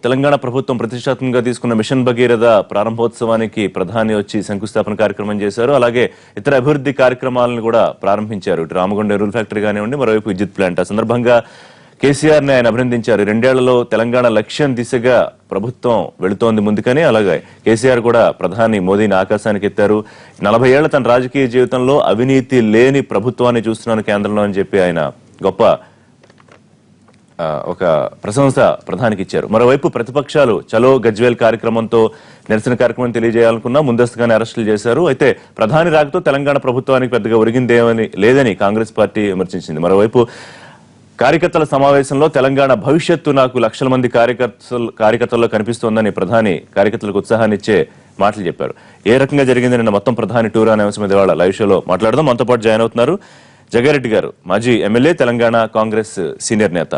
తెలంగాణ ప్రభుత్వం ప్రతిష్టాత్మకంగా తీసుకున్న మిషన్ భగీరథ ప్రారంభోత్సవానికి ప్రధాని వచ్చి శంకుస్థాపన కార్యక్రమం చేశారు. అలాగే ఇతర అభివృద్ధి కార్యక్రమాలను కూడా ప్రారంభించారు. ఇటు రామగుండ ఎరువుల ఫ్యాక్టరీ కానివ్వండి, మరోవైపు విద్యుత్ ప్లాంట్. ఆ సందర్భంగా కేసీఆర్ ని ఆయన అభినందించారు. 2 ఏళ్లలో తెలంగాణ లక్ష్యం దిశగా ప్రభుత్వం వెళుతోంది ముందుకని. అలాగే కేసీఆర్ కూడా ప్రధాని మోదీని ఆకాశానికి ఎత్తారు. 40 ఏళ్ల తన రాజకీయ జీవితంలో అవినీతి లేని ప్రభుత్వాన్ని చూస్తున్నాను కేంద్రంలో అని చెప్పి ఆయన గొప్ప ఒక ప్రశంస ప్రధానికి ఇచ్చారు. మరోవైపు ప్రతిపక్షాలు చలో గజ్వేల్ కార్యక్రమంతో నిరసన కార్యక్రమం తెలియజేయాలనుకున్నా ముందస్తుగానే అరెస్టులు చేశారు. అయితే ప్రధాని రాకతో తెలంగాణ ప్రభుత్వానికి పెద్దగా ఒరిగిందేమని లేదని కాంగ్రెస్ పార్టీ విమర్శించింది. మరోవైపు కార్యకర్తల సమావేశంలో తెలంగాణ భవిష్యత్తు నాకు లక్షల మంది కార్యకర్తల్లో కనిపిస్తోందని ప్రధాని కార్యకర్తలకు ఉత్సాహాన్ని ఇచ్చే మాటలు చెప్పారు. ఏ రకంగా జరిగింది నిన్న మొత్తం ప్రధాని టూర్ అనే అంశం మీద వాళ్ళ లైవ్ షోలో మాట్లాడదాం. మనతో పాటు జాయిన్ అవుతున్నారు జగ్గారెడ్డి గారు, మాజీ ఎమ్మెల్యే, తెలంగాణ కాంగ్రెస్ సీనియర్ నేత.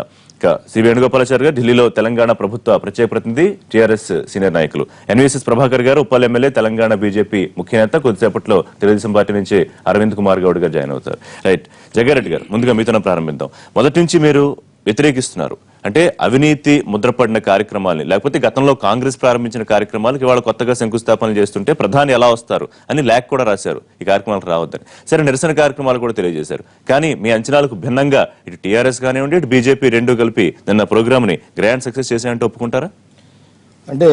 సి వేణుగోపాలాచారి గారు, ఢిల్లీలో తెలంగాణ ప్రభుత్వ ప్రత్యేక ప్రతినిధి, టీఆర్ఎస్ సీనియర్ నాయకులు. ఎన్వీఎస్ఎస్ ప్రభాకర్ గారు, ఉప్పల్ ఎమ్మెల్యే, తెలంగాణ బీజేపీ ముఖ్య నేత. కొద్దిసేపట్లో తెలుగుదేశం పార్టీ నుంచి అరవింద్ కుమార్ గౌడ్ గారు జాయిన్ అవుతారు. రైట్, జగ్గారెడ్డి గారు, ముందుగా మీతో ప్రారంభిద్దాం. మొదటి నుంచి మీరు వ్యతిరేకిస్తున్నారు అంటే అవినీతి ముద్రపడిన కార్యక్రమాలని, లేకపోతే గతంలో కాంగ్రెస్ ప్రారంభించిన కార్యక్రమాలకు ఇవాళ కొత్తగా శంకుస్థాపనలు చేస్తుంటే ప్రధాని ఎలా వస్తారు అని లేఖ కూడా రాశారు ఈ కార్యక్రమాలకు రావద్దని. సరే, నిరసన కార్యక్రమాలు కూడా తెలియజేశారు. కానీ మీ అంచనాలకు భిన్నంగా ఇటు టీఆర్ఎస్ కానివ్వండి, ఇటు బీజేపీ రెండు కలిపి నిన్న ప్రోగ్రామ్ ని గ్రాండ్ సక్సెస్ చేశాయంటే ఒప్పుకుంటారా? అంటే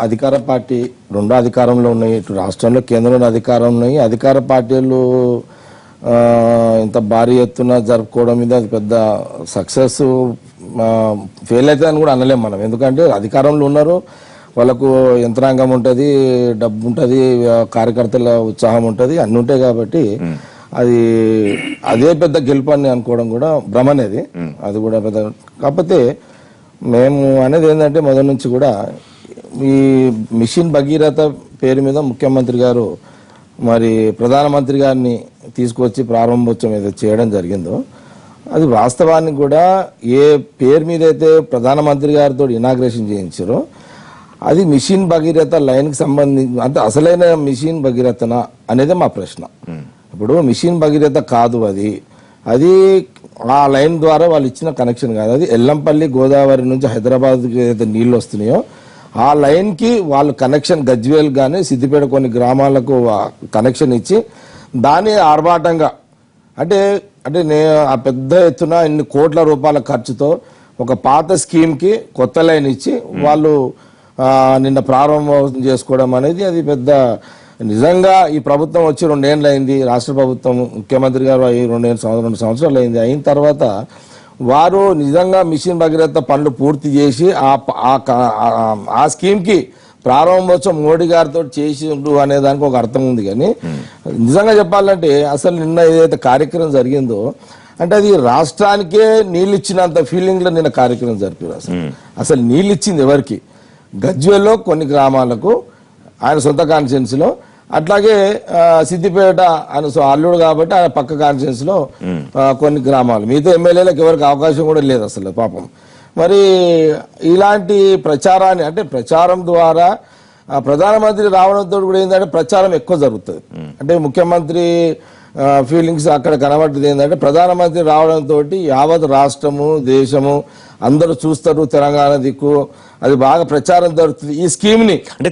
అధికార పార్టీ రెండు అధికారంలో ఉన్నాయి, ఇటు రాష్ట్రంలో కేంద్రంలో అధికారం ఉన్నాయి. అధికార పార్టీలు ఇంత భారీ ఎత్తున జరుపుకోవడం మీద అది పెద్ద సక్సెస్ ఫెయిల్ అవుతుందని కూడా అనలేం మనం. ఎందుకంటే అధికారంలో ఉన్నారు, వాళ్ళకు యంత్రాంగం ఉంటుంది, డబ్బు ఉంటుంది, కార్యకర్తల ఉత్సాహం ఉంటుంది, అన్ని ఉంటాయి. కాబట్టి అదే పెద్ద గెలుపు అని అనుకోవడం కూడా భ్రమనేది. అది కూడా పెద్ద. కాకపోతే మేము అనేది ఏంటంటే మొదటి నుంచి కూడా ఈ మిషన్ భగీరథ పేరు మీద ముఖ్యమంత్రి గారు మరి ప్రధానమంత్రి గారిని తీసుకొచ్చి ప్రారంభోత్సవం ఏదో చేయడం జరిగిందో అది వాస్తవానికి కూడా ఏ పేరు మీద అయితే ప్రధానమంత్రి గారితో ఇనాగ్రేషన్ చేయించారో అది మిషన్ భగీరథ లైన్కి సంబంధించి, అంటే అసలైన మిషన్ భగీరథన అనేది మా ప్రశ్న. ఇప్పుడు మిషన్ భగీరథ కాదు, అది ఆ లైన్ ద్వారా వాళ్ళు ఇచ్చిన కనెక్షన్ కాదు. అది ఎల్లంపల్లి గోదావరి నుంచి హైదరాబాద్కి ఏదైతే నీళ్లు వస్తున్నాయో ఆ లైన్కి వాళ్ళు కనెక్షన్, గజ్వేల్ కానీ సిద్దిపేట కొన్ని గ్రామాలకు కనెక్షన్ ఇచ్చి దాన్ని ఆర్భాటంగా అంటే ఆ పెద్ద ఎత్తున ఇన్ని కోట్ల రూపాయల ఖర్చుతో ఒక పాత స్కీమ్కి కొత్త లైన్ ఇచ్చి వాళ్ళు నిన్న ప్రారంభం చేసుకోవడం అనేది అది పెద్ద. నిజంగా ఈ ప్రభుత్వం వచ్చి 2 ఏళ్ళు అయింది, రాష్ట్ర ప్రభుత్వం ముఖ్యమంత్రి గారు 2 సంవత్సరాలు అయింది. అయిన తర్వాత వారు నిజంగా మిషన్ భగీరథ పనులు పూర్తి చేసి ఆ స్కీమ్కి ప్రారంభోత్సవం మోడీ గారితో చేసిండు అనే దానికి ఒక అర్థం ఉంది. కానీ నిజంగా చెప్పాలంటే అసలు నిన్న ఏదైతే కార్యక్రమం జరిగిందో అంటే అది రాష్ట్రానికే నీళ్ళు ఇచ్చినంత ఫీలింగ్ లో నిన్న కార్యక్రమం జరిపారు. అసలు నీళ్ళు ఇచ్చింది ఎవరికి? గజ్వేల్లో కొన్ని గ్రామాలకు ఆయన సొంత కాన్స్టిట్యున్సీలో, అట్లాగే సిద్దిపేట ఆయన అల్లుడు కాబట్టి ఆయన పక్క కాన్స్టిట్యున్సీ లో కొన్ని గ్రామాలు, మిగతా ఎమ్మెల్యేలకు ఎవరికి అవకాశం కూడా లేదు అసలు పాపం. మరి ఇలాంటి ప్రచారాన్ని అంటే ప్రచారం ద్వారా ప్రధానమంత్రి రావడంతో కూడా ఏంటంటే ప్రచారం ఎక్కువ జరుగుతుంది. అంటే ముఖ్యమంత్రి ఫీలింగ్స్ అక్కడ కనబడ్డది ఏంటంటే ప్రధానమంత్రి రావడంతో యావత్ రాష్ట్రము దేశము అందరూ చూస్తారు, తెలంగాణ దిక్కు అది బాగా ప్రచారం జరుగుతుంది ఈ స్కీమ్ ని. అంటే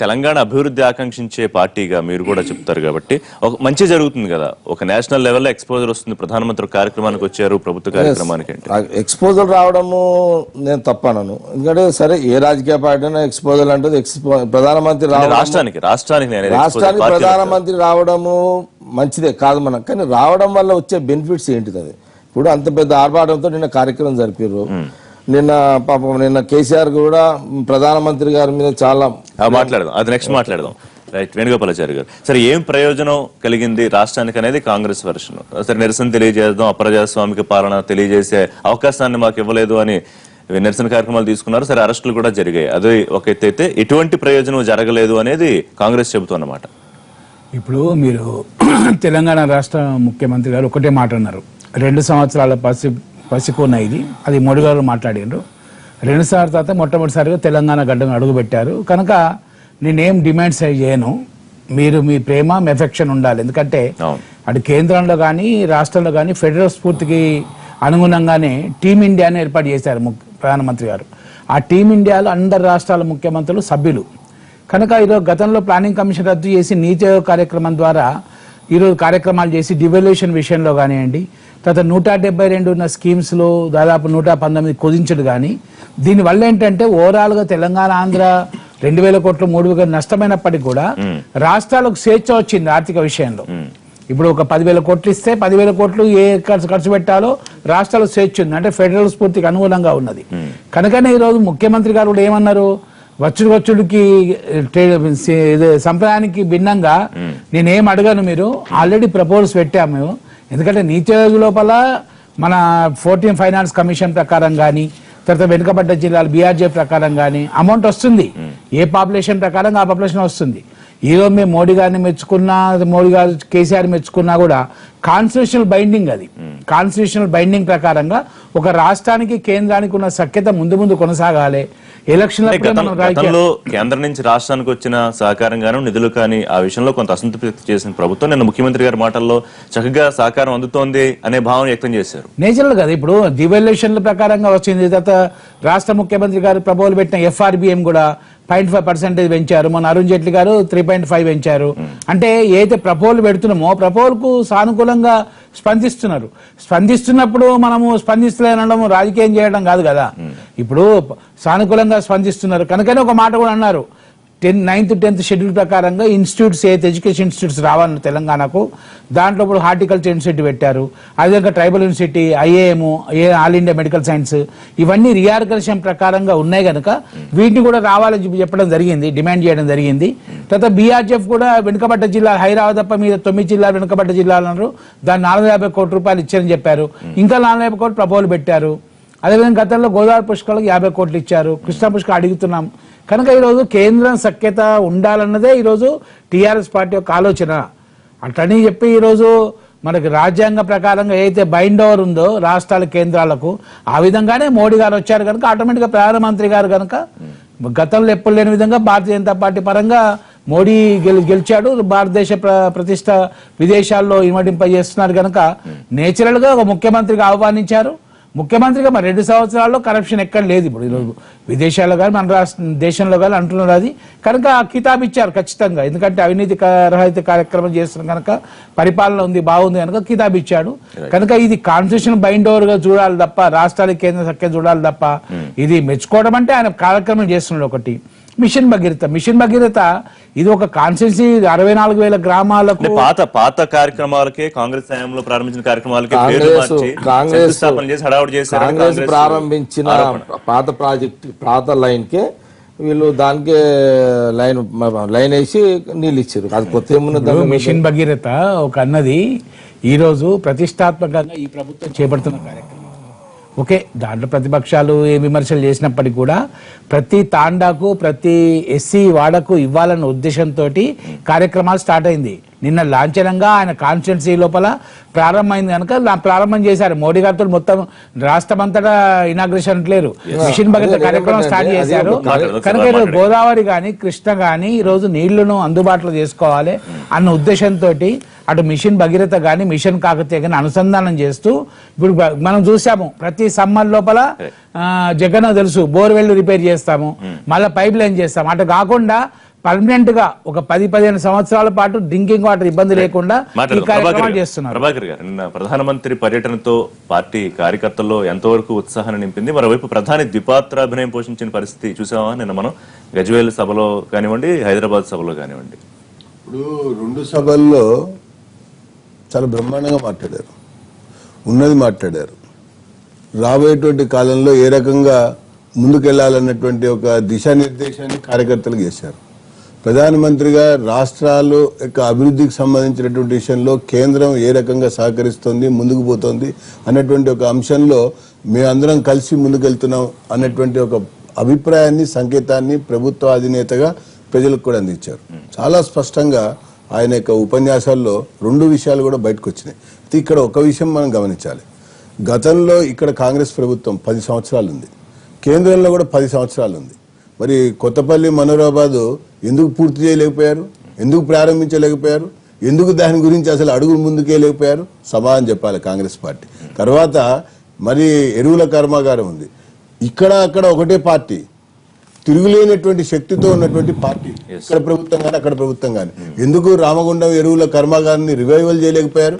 తెలంగాణ అభివృద్ధి ఆకాంక్షించే పార్టీగా మీరు కూడా చెప్తారు కాబట్టి ఒక మంచి జరుగుతుంది కదా, ఒక నేషనల్ లెవెల్లో ఎక్స్పోజర్ వస్తుంది. ప్రధానమంత్రి కార్యక్రమానికి వచ్చారు, ప్రభుత్వ కార్యక్రమానికి ఎక్స్పోజర్ రావడము నేను తప్పనను. ఎందుకంటే సరే ఏ రాజకీయ పార్టీ అయినా ఎక్స్పోజర్ అంటే ప్రధానమంత్రి రాష్ట్రానికి ప్రధానమంత్రి రావడము మంచిదే కాదు మనకు, కానీ రావడం వల్ల వచ్చే బెనిఫిట్స్ ఏంటిది? అది ఇప్పుడు అంత పెద్ద ఆర్భాటంతో నిన్న కార్యక్రమం జరిపారు. నిన్న పాపం నిన్న కేసీఆర్ కూడా ప్రధానమంత్రి గారి మీద చాలా మాట్లాడదాం, అది నెక్స్ట్ మాట్లాడదాం. రైట్, వేణుగోపాలాచారి గారు, సరే ఏం ప్రయోజనం కలిగింది రాష్ట్రానికి అనేది కాంగ్రెస్ వర్షన్. సరే నిరసన తెలియజేద్దాం, అప్రజాస్వామిక పాలన తెలియజేసే అవకాశాన్ని మాకు ఇవ్వలేదు అని నిరసన కార్యక్రమాలు తీసుకున్నారు. సరే అరెస్టులు కూడా జరిగాయి, అది ఒక ఎత్తు అయితే ఎటువంటి ప్రయోజనం జరగలేదు అనేది కాంగ్రెస్ చెబుతున్నమాట. ఇప్పుడు మీరు తెలంగాణ రాష్ట్ర ముఖ్యమంత్రి గారు ఒకటే మాట అన్నారు, 2 సంవత్సరాల పసికొన్న ఇది, అది మోడీ గారు మాట్లాడారు. 2 సార్లు తర్వాత మొట్టమొదటిసారిగా తెలంగాణ గడ్డను అడుగు పెట్టారు. కనుక నేనేం డిమాండ్స్ చేయను, మీరు మీ ప్రేమ మీ ఎఫెక్షన్ ఉండాలి. ఎందుకంటే అటు కేంద్రంలో కానీ రాష్ట్రంలో కానీ ఫెడరల్ స్ఫూర్తికి అనుగుణంగానే టీమిండియాని ఏర్పాటు చేశారు ప్రధానమంత్రి గారు. ఆ టీమిండియాలో అందరు రాష్ట్రాల ముఖ్యమంత్రులు సభ్యులు. కనుక ఈరోజు గతంలో ప్లానింగ్ కమిషన్ రద్దు చేసి నీతి ఆయోగ్ కార్యక్రమం ద్వారా ఈరోజు కార్యక్రమాలు చేసి డివల్యూషన్ విషయంలో కానివ్వండి, తర్వాత 172 ఉన్న స్కీమ్స్లో దాదాపు 119 కుదించడు. కానీ దీనివల్ల ఏంటంటే ఓవరాల్గా తెలంగాణ ఆంధ్ర 2000 కోట్లు 3000 నష్టమైనప్పటికీ కూడా రాష్ట్రాలకు స్వేచ్ఛ వచ్చింది ఆర్థిక విషయంలో. ఇప్పుడు ఒక 10,000 కోట్లు ఇస్తే 10,000 కోట్లు ఏ ఖర్చు పెట్టాలో రాష్ట్రాలకు స్వేచ్ఛ ఉంది, అంటే ఫెడరల్ స్ఫూర్తికి అనుగుణంగా ఉన్నది. కనుకనే ఈరోజు ముఖ్యమంత్రి గారు కూడా ఏమన్నారు, వచ్చుడికి సంప్రదాయానికి భిన్నంగా నేనేం అడగను, మీరు ఆల్రెడీ ప్రపోజల్స్ పెట్టాము. ఎందుకంటే నీతి ఆయోగ్ లోపల మన 14 ఫైనాన్స్ కమిషన్ ప్రకారం కానీ, తర్వాత వెనుకబడ్డ జిల్లాలు BRJ ప్రకారం కానీ అమౌంట్ వస్తుంది. ఏ పాపులేషన్ ప్రకారం ఆ పాపులేషన్ వస్తుంది. ఈరోజు మేము మోడీ గారిని మెచ్చుకున్నా, మోడీ గారు కేసీఆర్ మెచ్చుకున్నా కూడా కాన్స్టిట్యూషనల్ బైండింగ్, అది కాన్స్టిట్యూషనల్ బైండింగ్ ప్రకారంగా ఒక రాష్ట్రానికి కేంద్రానికి ఉన్న సఖ్యత ముందు కొనసాగాలి. గతంలో కేంద్రం నుంచి రాష్ట్రానికి వచ్చిన సహకారం గాను నిధులు కానీ ఆ విషయంలో కొంత అసంతృప్తి చేసిన ప్రభుత్వం నిన్న ముఖ్యమంత్రి గారి మాటల్లో చక్కగా సహకారం అందుతోంది అనే భావన వ్యక్తం చేశారు. నేచురల్ కదా, ఇప్పుడు డివాల్యుయేషన్ల ప్రకారంగా వచ్చింది. తర్వాత రాష్ట్ర ముఖ్యమంత్రి గారు ప్రపోజల్ పెట్టిన FRBM కూడా 0.5% పెంచారు. మన అరుణ్ జైట్లీ గారు 3.5 పెంచారు. అంటే ఏదైతే ప్రపోజల్ పెడుతున్నామో ప్రపోజల్ కు సానుకూలంగా స్పందిస్తున్నప్పుడు మనము స్పందిస్తలేనడం రాజకీయం చేయడం కాదు కదా. ఇప్పుడు సానుకూలంగా స్పందిస్తున్నారు కనుకనే ఒక మాట కూడా అన్నారు, 9th 10th షెడ్యూల్ ప్రకారంగా ఇన్స్టిట్యూట్స్, ఎడ్యుకేషన్ ఇన్స్టిట్యూట్స్ రావాలి తెలంగాణకు. దాంట్లో ఇప్పుడు హార్టికల్చర్ యూనివర్సిటీ పెట్టారు, అదేవిధంగా tribal university, IIM, all India medical science, ఇవన్నీ రియార్గనేషన్ ప్రకారంగా ఉన్నాయి కనుక వీటిని కూడా రావాలని చెప్పడం జరిగింది, డిమాండ్ చేయడం జరిగింది. తర్వాత BRJF కూడా వెనుకబడ్డ జిల్లాలు, హైదరాబాద్ తప్ప మీద 9 జిల్లాలు వెనుకబడ్డ జిల్లాలు అన్నారు, దాన్ని 450 కోట్ల రూపాయలు ఇచ్చారని చెప్పారు. ఇంకా 450 కోట్లు ప్రపోజల్ పెట్టారు. అదేవిధంగా గతంలో గోదావరి పుష్కరాలకు 50 కోట్లు ఇచ్చారు, కృష్ణా పుష్కరం అడుగుతున్నాం. కనుక ఈరోజు కేంద్రం సఖ్యత ఉండాలన్నదే ఈరోజు TRS పార్టీ యొక్క ఆలోచన. అట్లని చెప్పి ఈరోజు మనకి రాజ్యాంగ ప్రకారంగా ఏదైతే బైండ్ ఓవర్ ఉందో రాష్ట్రాల కేంద్రాలకు, ఆ విధంగానే మోడీ గారు వచ్చారు కనుక ఆటోమేటిక్గా ప్రధానమంత్రి గారు కనుక గతంలో ఎప్పుడు లేని విధంగా భారతీయ జనతా పార్టీ పరంగా మోడీ గెలిచాడు. భారతదేశ ప్రతిష్ట విదేశాల్లో ఇన్వడింపజేస్తున్నారు కనుక నేచురల్ గా ఒక ముఖ్యమంత్రిగా ఆహ్వానించారు. ముఖ్యమంత్రిగా మరి 2 సంవత్సరాల్లో కరప్షన్ ఎక్కడ లేదు. ఇప్పుడు ఈరోజు విదేశాల్లో కానీ మన దేశంలో కానీ అంటున్నారు అది. కనుక కితాబ్ ఇచ్చారు ఖచ్చితంగా, ఎందుకంటే అవినీతి రహిత కార్యక్రమం చేస్తున్న కనుక పరిపాలన ఉంది, బాగుంది కనుక కితాబ్ ఇచ్చాడు. కనుక ఇది కాన్స్టిట్యూషన్ బైండ్ ఓవర్ గా చూడాలి తప్ప, రాష్ట్రాలకి కేంద్ర సఖ్యత చూడాలి తప్ప, ఇది మెచ్చుకోవడం అంటే ఆయన కార్యక్రమం చేస్తున్నాడు. ఒకటి మిషన్ భగీరథ ఇది ఒక కాన్స్టిట్యూన్సీ 64,000 గ్రామాలకు పాత కార్యక్రమాలకే, కాంగ్రెస్ హయాంలో ప్రారంభించిన కార్యక్రమాలకే కాంగ్రెస్ ప్రారంభించిన పాత ప్రాజెక్ట్, పాత లైన్ కే వీళ్ళు దానికే లైన్ వేసి నీళ్ళు ఇచ్చారు. అది కొత్త ఏమున్నది. మిషన్ భగీరథ ఒక అన్నది ఈరోజు ప్రతిష్టాత్మకంగా ఈ ప్రభుత్వం చేపడుతున్న కార్యక్రమం. ఓకే, దాంట్లో ప్రతిపక్షాలు ఏ విమర్శలు చేసినప్పటికీ కూడా ప్రతి తాండాకు, ప్రతి SC వాడకు ఇవ్వాలన్న ఉద్దేశంతో కార్యక్రమాలు స్టార్ట్ అయింది. నిన్న లాంఛనంగా ఆయన కాన్స్టిట్యున్సీ లోపల ప్రారంభమైంది కనుక ప్రారంభం చేశారు. మోడీ గారితో మొత్తం రాష్ట్రం అంతటా ఇనాగ్రేషన్ లేరు, మిషన్ భగీరథ కార్యక్రమం స్టార్ట్ చేశారు. కనుక ఈరోజు గోదావరి కానీ కృష్ణ కానీ ఈరోజు నీళ్లను అందుబాటులో చేసుకోవాలి అన్న ఉద్దేశంతో అటు మిషన్ భగీరథ కానీ మిషన్ కాకతీయ కానీ అనుసంధానం చేస్తూ ఇప్పుడు మనం చూసాము ప్రతి సమ్మర్ లోపల జగన్ తెలుసు బోర్వెల్ రిపేర్ చేస్తాము, మళ్ళీ పైప్ లైన్ చేస్తాము. అటు కాకుండా పర్మనెంట్ గా ఒక 10-15 సంవత్సరాల పాటు డ్రింకింగ్ వాటర్ ఇబ్బంది లేకుండా ఈ కార్యక్రమాలు చేస్తున్నారు. ప్రభాకర్ గారు, నిన్న ప్రధానమంత్రి పర్యటనతో పార్టీ కార్యకర్తల్లో ఎంతవరకు ఉత్సాహాన్ని నింపింది? మరోవైపు ప్రధాని ద్విపాత్రాభినయం పోషించిన పరిస్థితి చూసామా నిన్న మనం గజ్వేల్ సభలో కానివ్వండి, హైదరాబాద్ సభలో కానివ్వండి. ఇప్పుడు 2 సభల్లో చాలా బ్రహ్మాండంగా మాట్లాడారు, ఉన్నది మాట్లాడారు. రాబోయేటువంటి కాలంలో ఏ రకంగా ముందుకెళ్లాలన్నటువంటి ఒక దిశానిర్దేశాన్ని కార్యకర్తలకు చేశారు. ప్రధానమంత్రిగా రాష్ట్రాలు యొక్క అభివృద్ధికి సంబంధించినటువంటి విషయంలో కేంద్రం ఏ రకంగా సహకరిస్తోంది, ముందుకు పోతోంది అన్నటువంటి ఒక అంశంలో మేమందరం కలిసి ముందుకెళ్తున్నాం అన్నటువంటి ఒక అభిప్రాయాన్ని, సంకేతాన్ని ప్రభుత్వ అధినేతగా ప్రజలకు కూడా అందించారు. చాలా స్పష్టంగా ఆయన యొక్క ఉపన్యాసాల్లో 2 విషయాలు కూడా బయటకు వచ్చినాయి. ఇక్కడ ఒక విషయం మనం గమనించాలి. గతంలో ఇక్కడ కాంగ్రెస్ ప్రభుత్వం 10 సంవత్సరాలు ఉంది, కేంద్రంలో కూడా 10 సంవత్సరాలు ఉంది. మరి కొత్తపల్లి మనోరాబాద్ ఎందుకు పూర్తి చేయలేకపోయారు, ఎందుకు ప్రారంభించలేకపోయారు, ఎందుకు దాని గురించి అసలు అడుగులు ముందుకేయలేకపోయారు? సమాధానం చెప్పాలి కాంగ్రెస్ పార్టీ. తర్వాత మరి ఎరువుల కర్మాగారం ఉంది, ఇక్కడ అక్కడ ఒకటే పార్టీ, తిరుగులేనటువంటి శక్తితో ఉన్నటువంటి పార్టీ. ఇక్కడ ప్రభుత్వం కానీ అక్కడ ప్రభుత్వం కానీ ఎందుకు రామగుండం ఎరువుల కర్మాగారాన్ని రివైవల్ చేయలేకపోయారు?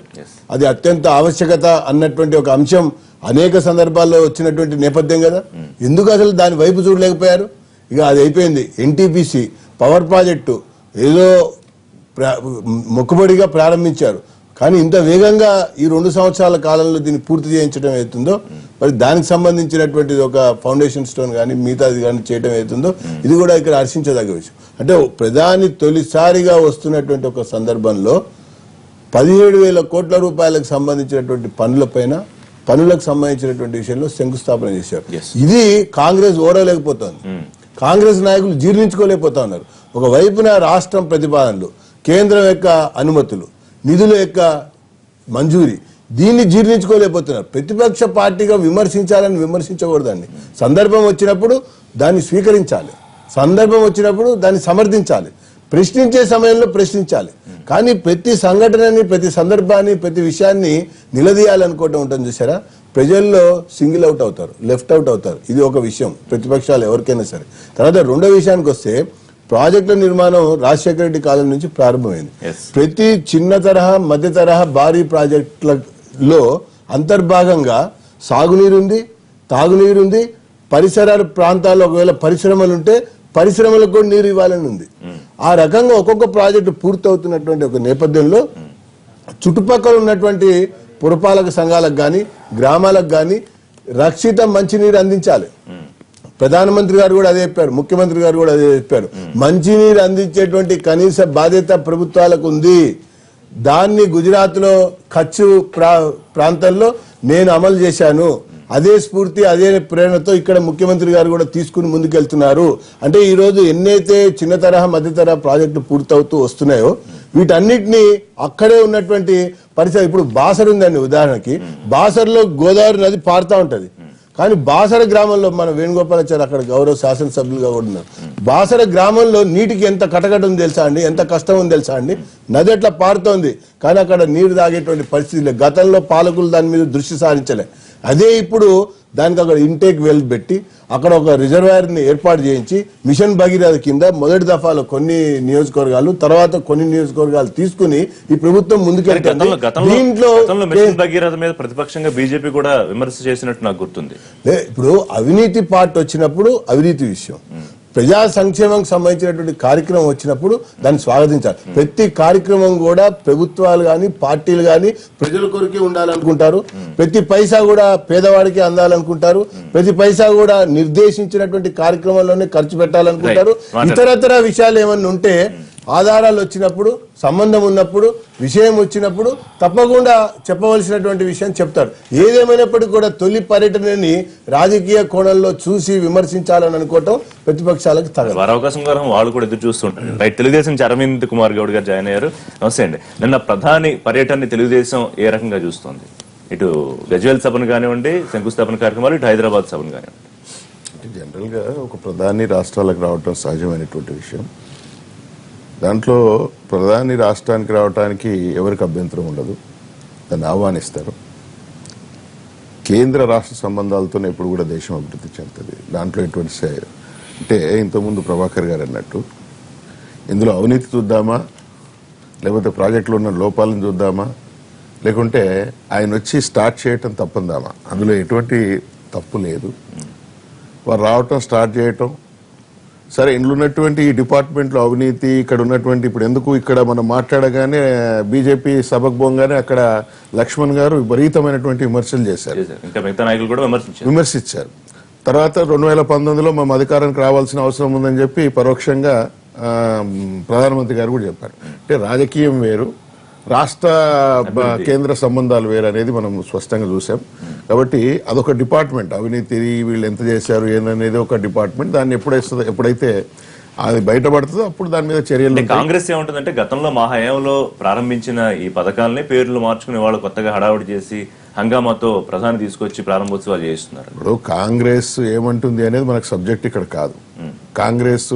అది అత్యంత ఆవశ్యకత అన్నటువంటి ఒక అంశం అనేక సందర్భాల్లో వచ్చినటువంటి నేపథ్యం కదా. ఎందుకు అసలు దాని వైపు చూడలేకపోయారు? ఇక అది అయిపోయింది. ఎన్టీపీసీ పవర్ ప్రాజెక్టు ఏదో మొక్కుబడిగా ప్రారంభించారు, కానీ ఇంత వేగంగా ఈ 2 సంవత్సరాల కాలంలో దీన్ని పూర్తి చేయించడం అవుతుందో, మరి దానికి సంబంధించినటువంటి ఒక ఫౌండేషన్ స్టోన్ కానీ మిగతాది కానీ చేయడం అవుతుందో, ఇది కూడా ఇక్కడ హర్షించదగ్గ విషయం. అంటే ప్రధాని తొలిసారిగా వస్తున్నటువంటి ఒక సందర్భంలో 17,000 కోట్ల రూపాయలకు సంబంధించినటువంటి పనులకు సంబంధించినటువంటి విషయంలో శంకుస్థాపన చేశారు. ఇది కాంగ్రెస్ ఓడలేకపోతుంది, కాంగ్రెస్ నాయకులు జీర్ణించుకోలేకపోతా ఉన్నారు. ఒకవైపున రాష్ట్రం ప్రతిపాదనలు, కేంద్రం యొక్క అనుమతులు, నిధుల యొక్క మంజూరీ, దీన్ని జీర్ణించుకోలేకపోతున్నారు. ప్రతిపక్ష పార్టీగా విమర్శించాలని విమర్శించకూడదండి. సందర్భం వచ్చినప్పుడు దాన్ని స్వీకరించాలి, సందర్భం వచ్చినప్పుడు దాన్ని సమర్థించాలి, ప్రశ్నించే సమయంలో ప్రశ్నించాలి. కానీ ప్రతి సంఘటనని, ప్రతి సందర్భాన్ని, ప్రతి విషయాన్ని నిలదీయాలనుకోవటం ఉంటుంది చూసారా, ప్రజల్లో సింగిల్ అవుట్ అవుతారు, లెఫ్ట్ అవుట్ అవుతారు. ఇది ఒక విషయం ప్రతిపక్షాలు ఎవరికైనా సరే. తర్వాత రెండో విషయానికి వస్తే, ప్రాజెక్టుల నిర్మాణం రాజశేఖర రెడ్డి కాలం నుంచి ప్రారంభమైంది. ప్రతి చిన్న తరహా, మధ్య తరహా, భారీ ప్రాజెక్టులలో అంతర్భాగంగా సాగునీరుంది, తాగునీరుంది, పరిసర ప్రాంతాల్లో ఒకవేళ పరిశ్రమలు ఉంటే పరిశ్రమలకు కూడా నీరు ఇవ్వాలని ఉంది. ఆ రకంగా ఒక్కొక్క ప్రాజెక్టు పూర్తవుతున్నటువంటి ఒక నేపథ్యంలో చుట్టుపక్కల ఉన్నటువంటి పురపాలక సంఘాలకు కానీ, గ్రామాలకు కానీ రక్షిత మంచినీరు అందించాలి. ప్రధానమంత్రి గారు కూడా అదే చెప్పారు, ముఖ్యమంత్రి గారు కూడా అదే చెప్పారు. మంచినీరు అందించేటువంటి కనీస బాధ్యత ప్రభుత్వాలకు ఉంది. దాన్ని గుజరాత్ లో కచ్ ప్రాంతంలో నేను అమలు చేశాను. అదే స్ఫూర్తి, అదే ప్రేరణతో ఇక్కడ ముఖ్యమంత్రి గారు కూడా తీసుకుని ముందుకెళ్తున్నారు. అంటే ఈ రోజు ఎన్నైతే చిన్న తరహా, మధ్య తరహా ప్రాజెక్టులు పూర్తవుతూ వస్తున్నాయో వీటన్నిటినీ అక్కడే ఉన్నటువంటి పరిస్థితి. ఇప్పుడు బాసర్ ఉందండి, ఉదాహరణకి బాసర్లో గోదావరి నది పారుతా ఉంటది, కానీ బాసర గ్రామంలో మన వేణుగోపాలాచారి అక్కడ గౌరవ శాసనసభ్యులుగా కూడా ఉన్నారు. బాసర గ్రామంలో నీటికి ఎంత కటకట ఉంది తెలుసా అండి, ఎంత కష్టం ఉంది తెలుసా అండి. నది ఎట్లా పారుతోంది, కానీ అక్కడ నీరు తాగేటువంటి పరిస్థితి లేదు. గతంలో పాలకులు దాని మీద దృష్టి సారించలే. అదే ఇప్పుడు దానికి అక్కడ ఇంటేక్ వెల్ పెట్టి అక్కడ ఒక రిజర్వాయర్ ని ఏర్పాటు చేయించి మిషన్ భగీరథ కింద మొదటి దఫాలో కొన్ని నియోజకవర్గాలు, తర్వాత కొన్ని నియోజకవర్గాలు తీసుకుని ఈ ప్రభుత్వం ముందుకెళ్తుంది. దీంట్లో మిషన్ భగీరథ మీద ప్రతిపక్షంగా బీజేపీ కూడా విమర్శ చేసినట్టు నాకు గుర్తుంది. ఇప్పుడు అవినీతి పార్టీ వచ్చినప్పుడు అవినీతి విషయం, ప్రజా సంక్షేమానికి సంబంధించినటువంటి కార్యక్రమం వచ్చినప్పుడు దాన్ని స్వాగతించాలి. ప్రతి కార్యక్రమం కూడా ప్రభుత్వాలు కానీ, పార్టీలు కానీ ప్రజల కొరకే ఉండాలనుకుంటారు. ప్రతి పైసా కూడా పేదవాడికి అందాలనుకుంటారు. ప్రతి పైసా కూడా నిర్దేశించినటువంటి కార్యక్రమంలోనే ఖర్చు పెట్టాలనుకుంటారు. ఇతరతర విషయాలు ఏమన్నా ఉంటే, ఆధారాలు వచ్చినప్పుడు, సంబంధం ఉన్నప్పుడు, విషయం వచ్చినప్పుడు తప్పకుండా చెప్పవలసినటువంటి విషయం చెప్తారు. ఏదేమైనప్పటికీ కూడా తొలి పర్యటనని రాజకీయ కోణంలో చూసి విమర్శించాలని అనుకోవటం ప్రతిపక్షాలకు తగదు. అవకాశం కోసం వాళ్ళు కూడా ఎదురు చూస్తుంటారు. రైట్, తెలుగుదేశం అరవింద్ కుమార్ గౌడ్ గారు జాయిన్ అయ్యారు. నమస్తే అండి. నిన్న ప్రధాని పర్యటనని తెలుగుదేశం ఏ రకంగా చూస్తోంది? ఇటు గజ్వేల్ సభను కానివ్వండి, శంకుస్థాపన కార్యక్రమాలు, ఇటు హైదరాబాద్ సభను కానివ్వండి. జనరల్ గా ఒక ప్రధాని రాష్ట్రాలకు రావటం సహజమైనటువంటి విషయం. దాంట్లో ప్రధాని రాష్ట్రానికి రావడానికి ఎవరికి అభ్యంతరం ఉండదు, దాన్ని ఆహ్వానిస్తారు. కేంద్ర రాష్ట్ర సంబంధాలతో ఎప్పుడు కూడా దేశం అభివృద్ధి చెందుతుంది. దాంట్లో ఎటువంటి అంటే ఇంతకుముందు ప్రభాకర్ గారు అన్నట్టు ఇందులో అవినీతి చూద్దామా, లేకపోతే ప్రాజెక్టులో ఉన్న లోపాలను చూద్దామా, లేకుంటే ఆయన వచ్చి స్టార్ట్ చేయటం తప్పందామా, అందులో ఎటువంటి తప్పు లేదు. వారు రావటం, స్టార్ట్ చేయటం సరే. ఇందులో ఉన్నటువంటి ఈ డిపార్ట్మెంట్లో అవినీతి, ఇక్కడ ఉన్నటువంటి ఇప్పుడు ఎందుకు ఇక్కడ మనం మాట్లాడగానే బీజేపీ సభకు పోగానే అక్కడ లక్ష్మణ్ గారు విపరీతమైనటువంటి విమర్శలు చేశారు, ఇంకా మిగతా నాయకులు కూడా విమర్శించారు. తర్వాత 2019లో మేము అధికారానికి రావాల్సిన అవసరం ఉందని చెప్పి పరోక్షంగా ప్రధానమంత్రి గారు కూడా చెప్పారు. అంటే రాజకీయం వేరు, రాష్ట్ర కేంద్ర సంబంధాలు వేరు అనేది మనం స్పష్టంగా చూసాం. కాబట్టి అదొక డిపార్ట్మెంట్, అవినీతి వీళ్ళు ఎంత చేశారు ఏందనేది ఒక డిపార్ట్మెంట్. దాన్ని ఎప్పుడైతే అది బయటపడుతుందో అప్పుడు దాని మీద చర్యలు. కాంగ్రెస్ ఏముంటుందంటే గతంలో మా హయాంలో ప్రారంభించిన ఈ పథకాలని పేర్లు మార్చుకునే వాళ్ళు కొత్తగా హడావుడి చేసి హంగామాతో ప్రధాని తీసుకొచ్చి ప్రారంభోత్సవాలు చేస్తున్నారు. ఇప్పుడు కాంగ్రెస్ ఏమంటుంది అనేది మనకు సబ్జెక్ట్ ఇక్కడ కాదు. కాంగ్రెస్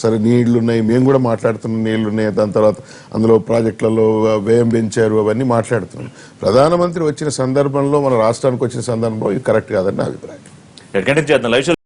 సరే నీళ్లున్నాయి, మేము కూడా మాట్లాడుతున్నాం, నీళ్లున్నాయి, దాని తర్వాత అందులో ప్రాజెక్టులలో వ్యయం పెంచారు, అవన్నీ మాట్లాడుతున్నాం. ప్రధానమంత్రి వచ్చిన సందర్భంలో, మన రాష్ట్రానికి వచ్చిన సందర్భంలో ఇది కరెక్ట్ కాదని నా అభిప్రాయం. కంటిన్యూ చేద్దాం. లైవ్